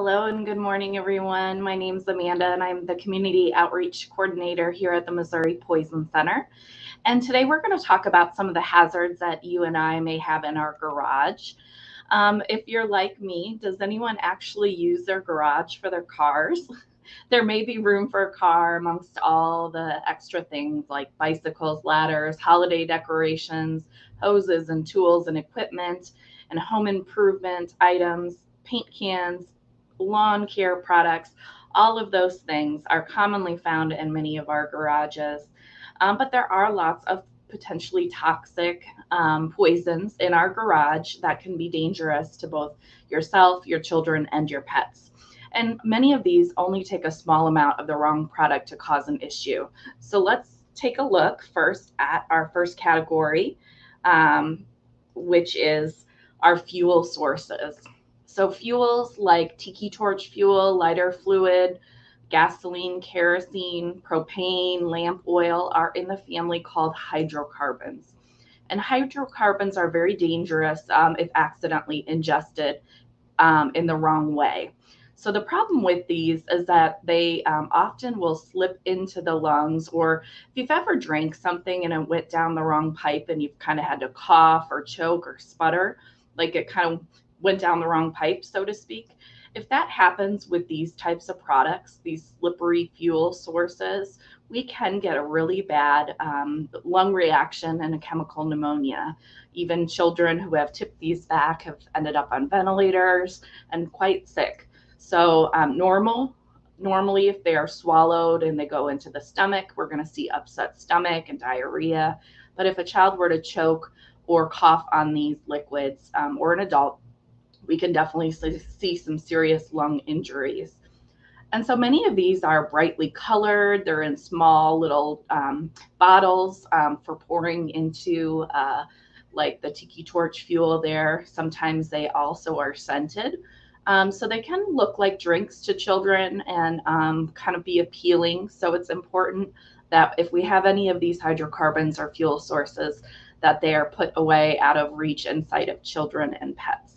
Hello and good morning, everyone. My name is Amanda, and I'm the Community Outreach Coordinator here at the Missouri Poison Center. And today we're going to talk about some of the hazards that you and I may have in our garage. If you're like me, does anyone actually use their garage for their cars? There may be room for a car amongst all the extra things like bicycles, ladders, holiday decorations, hoses and tools and equipment, and home improvement items, paint cans, lawn care products. All of those things are commonly found in many of our garages. But there are lots of potentially toxic poisons in our garage that can be dangerous to both yourself, your children, and your pets. And many of these only take a small amount of the wrong product to cause an issue. So let's take a look first at our first category, um, which is our fuel sources. So fuels like tiki torch fuel, lighter fluid, gasoline, kerosene, propane, lamp oil are in the family called hydrocarbons. And hydrocarbons are very dangerous if accidentally ingested in the wrong way. So the problem with these is that they often will slip into the lungs, or if you've ever drank something and it went down the wrong pipe and you've kind of had to cough or choke or sputter, like it kind of went down the wrong pipe, so to speak. If that happens with these types of products, these slippery fuel sources, we can get a really bad lung reaction and a chemical pneumonia. Even children who have tipped these back have ended up on ventilators and quite sick. So normally if they are swallowed and they go into the stomach, we're going to see upset stomach and diarrhea. But if a child were to choke or cough on these liquids, or an adult, we can definitely see some serious lung injuries. And so many of these are brightly colored. They're in small little bottles for pouring into like the tiki torch fuel there. Sometimes they also are scented. So they can look like drinks to children and kind of be appealing. So it's important that if we have any of these hydrocarbons or fuel sources, that they are put away out of reach and sight of children and pets.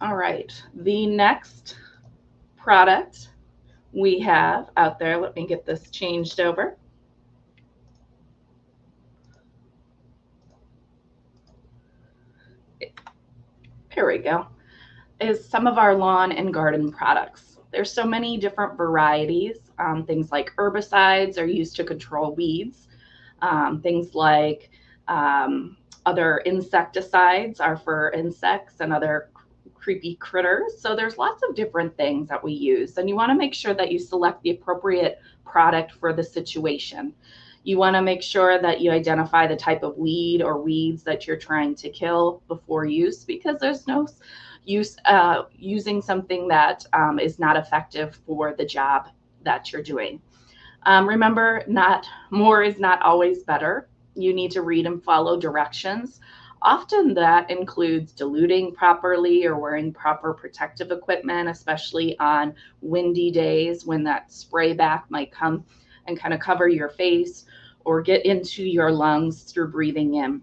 All right, the next product we have out there, let me get this changed over. Here we go, is some of our lawn and garden products. There's so many different varieties. Things like herbicides are used to control weeds. Things like other insecticides are for insects and other creepy critters. So there's lots of different things that we use, and you want to make sure that you select the appropriate product for the situation. You want to make sure that you identify the type of weed or weeds that you're trying to kill before use, because there's no use using something that is not effective for the job that you're doing. Remember, not more is not always better. You need to read and follow directions. Often that includes diluting properly or wearing proper protective equipment, especially on windy days when that spray back might come and kind of cover your face or get into your lungs through breathing in.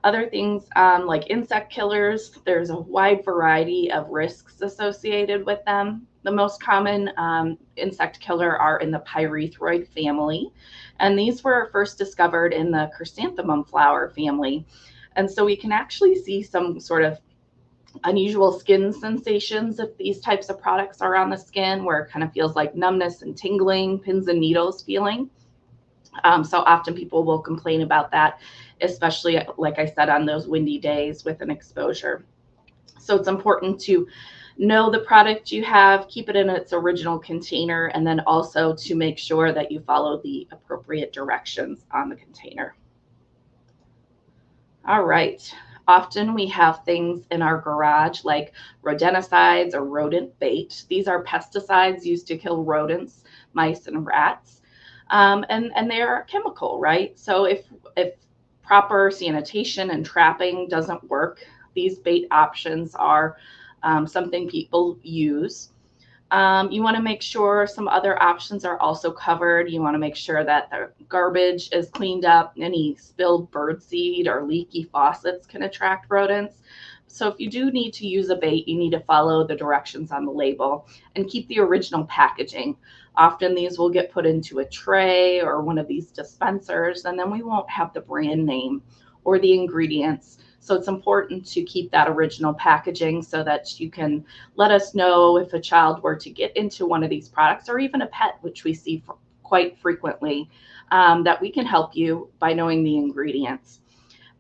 Other things like insect killers, there's a wide variety of risks associated with them. The most common insect killer are in the pyrethroid family, and these were first discovered in the chrysanthemum flower family. And so we can actually see some sort of unusual skin sensations if these types of products are on the skin, where it kind of feels like numbness and tingling, pins and needles feeling. So often people will complain about that, especially, like I said, on those windy days with an exposure. So it's important to know the product you have, keep it in its original container, and then also to make sure that you follow the appropriate directions on the container. All right. Often we have things in our garage like rodenticides or rodent bait. These are pesticides used to kill rodents, mice, and rats. And they're chemical, right? So if proper sanitation and trapping doesn't work, these bait options are something people use. You want to make sure some other options are also covered. You want to make sure that the garbage is cleaned up. Any spilled bird seed or leaky faucets can attract rodents. So if you do need to use a bait, you need to follow the directions on the label and keep the original packaging. Often these will get put into a tray or one of these dispensers, and then we won't have the brand name or the ingredients. So it's important to keep that original packaging so that you can let us know if a child were to get into one of these products, or even a pet, which we see quite frequently, that we can help you by knowing the ingredients.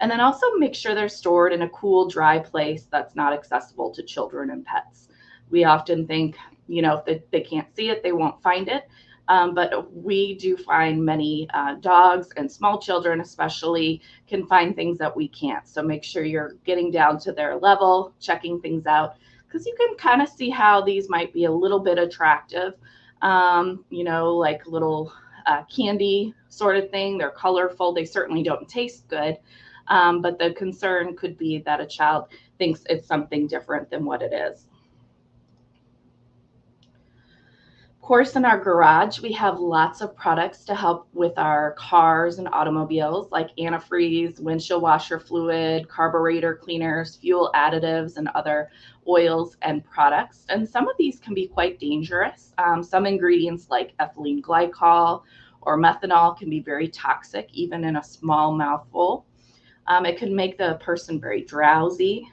And then also make sure they're stored in a cool, dry place that's not accessible to children and pets. We often think, if they can't see it, they won't find it. But we do find many dogs and small children, especially, can find things that we can't. So make sure you're getting down to their level, checking things out, because you can kind of see how these might be a little bit attractive, like little candy sort of thing. They're colorful. They certainly don't taste good. But the concern could be that a child thinks it's something different than what it is. Of course, in our garage, we have lots of products to help with our cars and automobiles, like antifreeze, windshield washer fluid, carburetor cleaners, fuel additives, and other oils and products. And some of these can be quite dangerous. Some ingredients like ethylene glycol or methanol can be very toxic, even in a small mouthful. It can make the person very drowsy.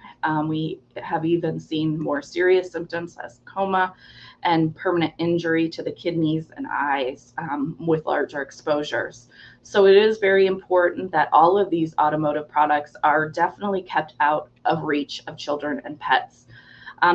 We have even seen more serious symptoms as coma and permanent injury to the kidneys and eyes with larger exposures. So it is very important that all of these automotive products are definitely kept out of reach of children and pets.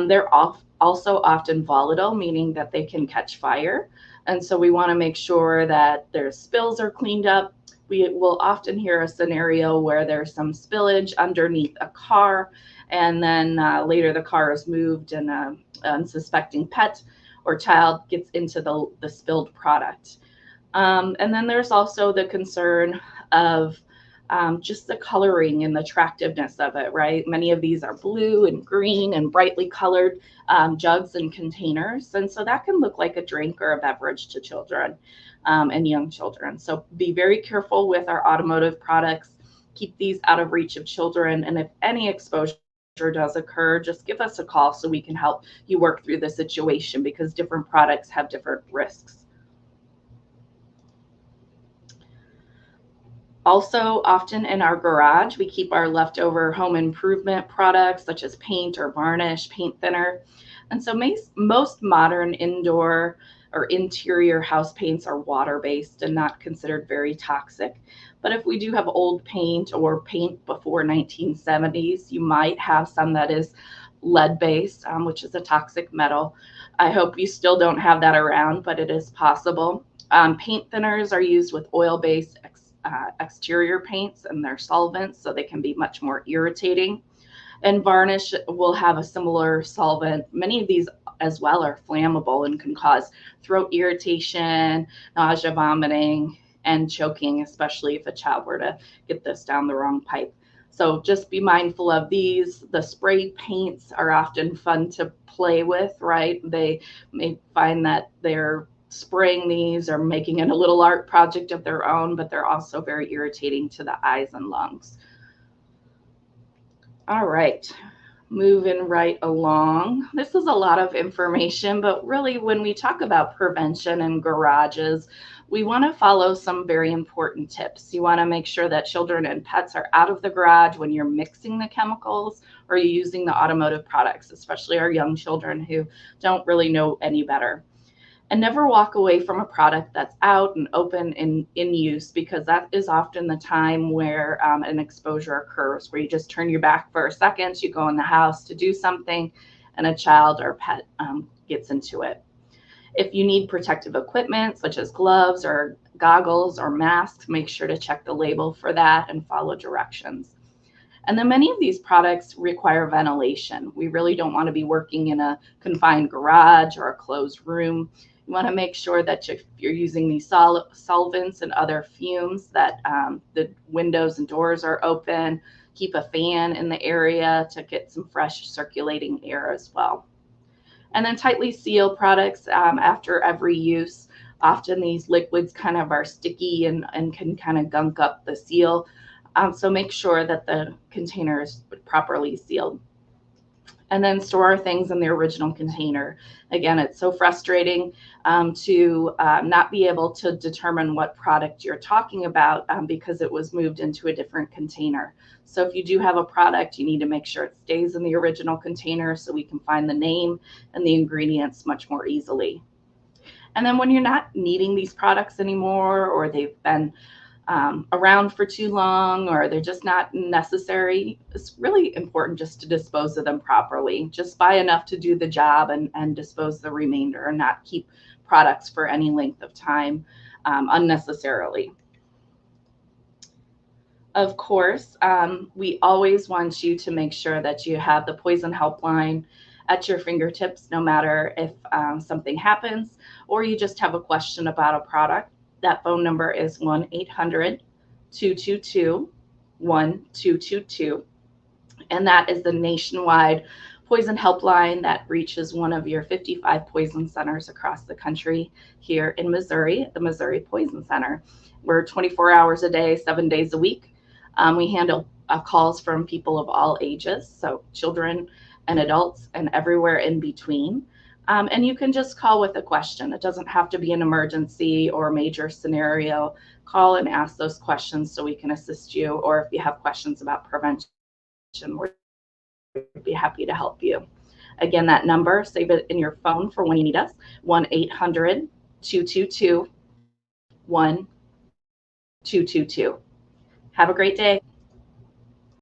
They're also often volatile, meaning that they can catch fire. And so we want to make sure that their spills are cleaned up. We will often hear a scenario where there's some spillage underneath a car, and then later the car is moved and an unsuspecting pet or child gets into the spilled product. And then there's also the concern of just the coloring and the attractiveness of it, right? Many of these are blue and green and brightly colored jugs and containers. And so that can look like a drink or a beverage to children and young children. So be very careful with our automotive products. Keep these out of reach of children. And if any exposure does occur, just give us a call so we can help you work through the situation, because different products have different risks. Also, often in our garage, we keep our leftover home improvement products such as paint or varnish, paint thinner. And so most modern indoor or interior house paints are water-based and not considered very toxic. But if we do have old paint or paint before 1970s, you might have some that is lead-based, which is a toxic metal. I hope you still don't have that around, but it is possible. Paint thinners are used with oil-based exterior paints and their solvents, so they can be much more irritating. And varnish will have a similar solvent. Many of these as well are flammable and can cause throat irritation, nausea, vomiting, and choking, especially if a child were to get this down the wrong pipe. So just be mindful of these. The spray paints are often fun to play with, right? They may find that they're spraying these or making it a little art project of their own, but they're also very irritating to the eyes and lungs. All right, moving right along. This is a lot of information, but really when we talk about prevention in garages, we want to follow some very important tips. You want to make sure that children and pets are out of the garage when you're mixing the chemicals or you're using the automotive products, especially our young children who don't really know any better. And never walk away from a product that's out and open in use, because that is often the time where an exposure occurs, where you just turn your back for a second, you go in the house to do something, and a child or pet gets into it. If you need protective equipment, such as gloves or goggles or masks, make sure to check the label for that and follow directions. And then many of these products require ventilation. We really don't want to be working in a confined garage or a closed room. You want to make sure that if you're using these solvents and other fumes, that the windows and doors are open. Keep a fan in the area to get some fresh circulating air as well. And then tightly seal products after every use. Often these liquids kind of are sticky and can kind of gunk up the seal. So make sure that the container is properly sealed. and then store our things in the original container. Again, it's so frustrating to not be able to determine what product you're talking about because it was moved into a different container. So if you do have a product, you need to make sure it stays in the original container so we can find the name and the ingredients much more easily. And then when you're not needing these products anymore, or they've been around for too long, or they're just not necessary, it's really important just to dispose of them properly. Just buy enough to do the job and dispose the remainder, and not keep products for any length of time unnecessarily. Of course, we always want you to make sure that you have the poison helpline at your fingertips, no matter if something happens or you just have a question about a product. That phone number is 1-800-222-1222. And that is the nationwide poison helpline that reaches one of your 55 poison centers across the country here in Missouri, at the Missouri Poison Center. We're 24 hours a day, 7 days a week. We handle calls from people of all ages, so children and adults and everywhere in between. And you can just call with a question. It doesn't have to be an emergency or a major scenario. Call and ask those questions so we can assist you, or if you have questions about prevention, we'd be happy to help you. Again, that number, save it in your phone for when you need us, 1-800-222-1222. Have a great day.